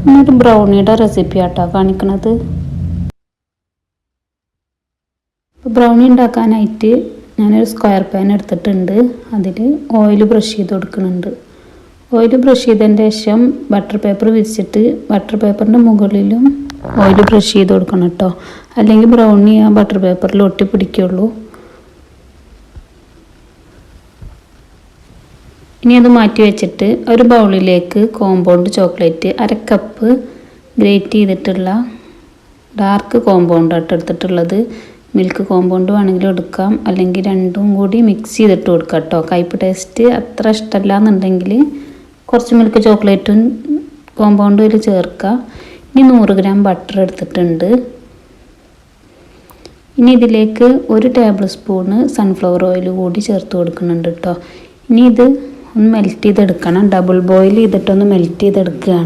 ഇന്നൊരു ബ്രൗണിയുടെ റെസിപ്പി ആട്ടോ കാണിക്കണത്. ബ്രൗണി ഉണ്ടാക്കാനായിട്ട് ഞാനൊരു സ്ക്വയർ പാൻ എടുത്തിട്ടുണ്ട്. അതിൽ ഓയിൽ ബ്രഷ് ചെയ്ത് കൊടുക്കുന്നുണ്ട്. ഓയിൽ ബ്രഷ് ചെയ്തതിൻ്റെ ശേഷം ബട്ടർ പേപ്പർ വിരിച്ചിട്ട് ബട്ടർ പേപ്പറിൻ്റെ മുകളിലും ഓയിൽ ബ്രഷ് ചെയ്ത് കൊടുക്കണം കേട്ടോ. അല്ലെങ്കിൽ ബ്രൗണി ആ ബട്ടർ പേപ്പറിൽ ഒട്ടി പിടിക്കുള്ളൂ. ഇനി അത് മാറ്റി വെച്ചിട്ട് ഒരു ബൗളിലേക്ക് കോമ്പൗണ്ട് ചോക്ലേറ്റ് 1/2 കപ്പ് ഗ്രേറ്റ് ചെയ്തിട്ടുള്ള ഡാർക്ക് കോമ്പൗണ്ട് ആയിട്ട് എടുത്തിട്ടുള്ളത്. മിൽക്ക് കോമ്പൗണ്ട് വേണമെങ്കിലും എടുക്കാം, അല്ലെങ്കിൽ രണ്ടും കൂടി മിക്സ് ചെയ്തിട്ട് കൊടുക്കാം കേട്ടോ. കയ്പ്പ് ടേസ്റ്റ് അത്ര ഇഷ്ടമല്ല എന്നുണ്ടെങ്കിൽ കുറച്ച് മിൽക്ക് ചോക്ലേറ്റും കോമ്പൗണ്ടും ഇതിൽ ചേർക്കുക. ഇനി 100 ഗ്രാം ബട്ടർ എടുത്തിട്ടുണ്ട്. ഇനി ഇതിലേക്ക് 1 ടേബിൾ സ്പൂണ് സൺഫ്ലവർ ഓയിൽ കൂടി ചേർത്ത് കൊടുക്കുന്നുണ്ട് കേട്ടോ. ഇനി ഇത് ഒന്ന് മെൽറ്റ് ചെയ്തെടുക്കണം. ഡബിൾ ബോയിൽ ചെയ്തിട്ടൊന്ന് മെൽറ്റ് ചെയ്തെടുക്കുകയാണ്.